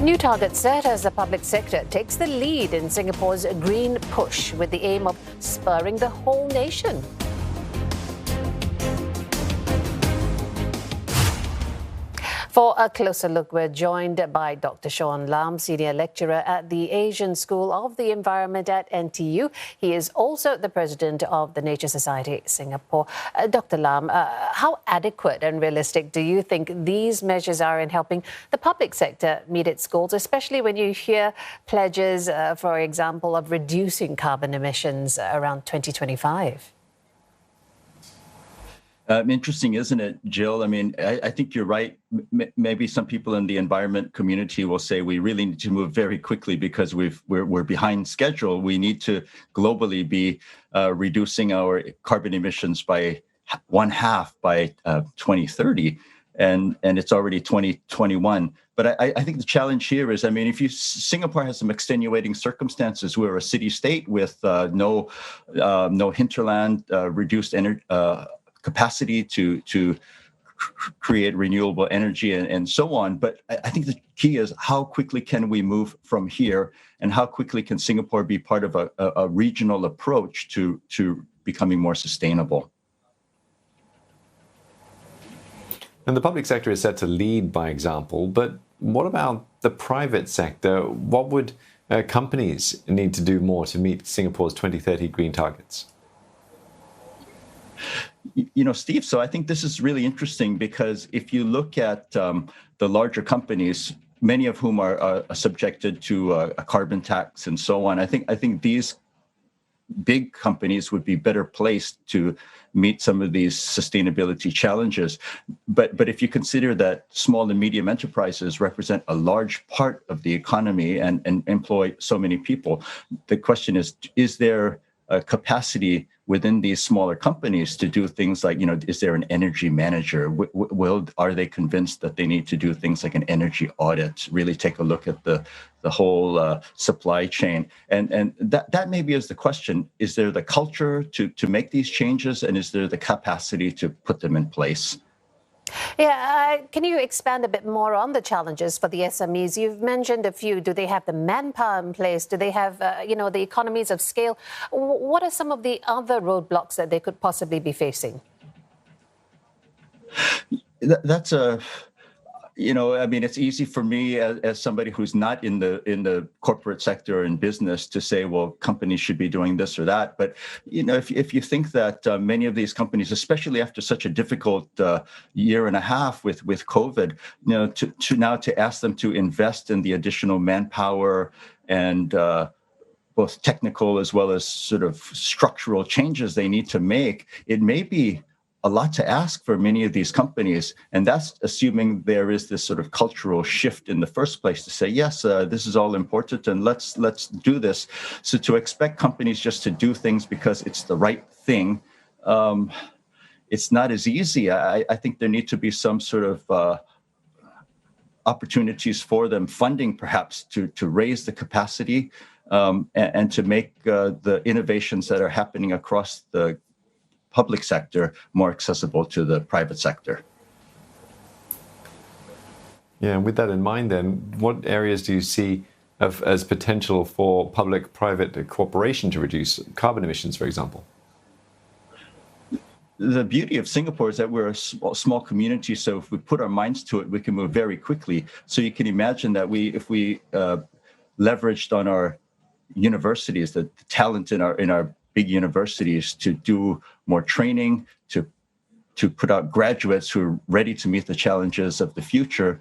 New targets set as the public sector takes the lead in Singapore's green push with the aim of spurring the whole nation. For a closer look, we're joined by Dr. Shawn Lum, Senior Lecturer at the Asian School of the Environment at NTU. He is also the President of the Nature Society Singapore. Dr. Lum, how adequate and realistic do you think these measures are in helping the public sector meet its goals, especially when you hear pledges, for example, of reducing carbon emissions around 2025? Interesting, isn't it, Jill? I mean, I think you're right. Maybe some people in the environment community will say we really need to move very quickly because we're behind schedule. We need to globally be reducing our carbon emissions by one-half by 2030, and it's already 2021. But I think the challenge here is, I mean, Singapore has some extenuating circumstances. We're a city-state with no hinterland, reduced energy. Capacity to create renewable energy and so on. But I think the key is how quickly can we move from here, and how quickly can Singapore be part of a regional approach to becoming more sustainable. And the public sector is set to lead by example, but what about the private sector? What would companies need to do more to meet Singapore's 2030 green targets? You know, Steve, so I think this is really interesting because if you look at the larger companies, many of whom are subjected to a carbon tax and so on, I think these big companies would be better placed to meet some of these sustainability challenges. But if you consider that small and medium enterprises represent a large part of the economy and employ so many people, the question is there a capacity within these smaller companies to do things like, is there an energy manager? Are they convinced that they need to do things like an energy audit, really take a look at the whole supply chain? And that maybe is the question. Is there the culture to make these changes, and is there the capacity to put them in place? Yeah, can you expand a bit more on the challenges for the SMEs? You've mentioned a few. Do they have the manpower in place? Do they have, the economies of scale? What are some of the other roadblocks that they could possibly be facing? It's easy for me as somebody who's not in the corporate sector and business to say, well, companies should be doing this or that. But, if you think that many of these companies, especially after such a difficult year and a half with COVID, to ask them to invest in the additional manpower and both technical as well as sort of structural changes they need to make, it may be a lot to ask for many of these companies. And that's assuming there is this sort of cultural shift in the first place to say, yes, this is all important and let's do this. So to expect companies just to do things because it's the right thing, it's not as easy. I think there need to be some sort of opportunities for them, funding perhaps to raise the capacity and to make the innovations that are happening across the public sector more accessible to the private sector. Yeah, and with that in mind then, what areas do you see as potential for public-private cooperation to reduce carbon emissions, for example? The beauty of Singapore is that we're a small community, so if we put our minds to it, we can move very quickly. So you can imagine that if we leveraged on our universities, the talent in our big universities to do more training, to put out graduates who are ready to meet the challenges of the future,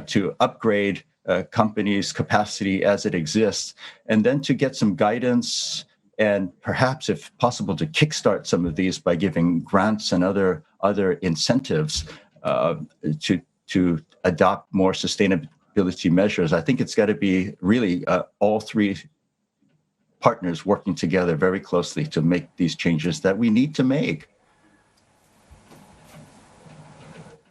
to upgrade companies' capacity as it exists, and then to get some guidance and perhaps, if possible, to kickstart some of these by giving grants and other incentives to adopt more sustainability measures. I think it's got to be really all three partners working together very closely to make these changes that we need to make.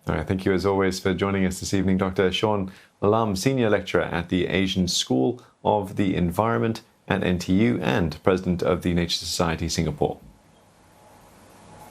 All right, thank you as always for joining us this evening, Dr. Shawn Lum, Senior Lecturer at the Asian School of the Environment at NTU and President of the Nature Society Singapore.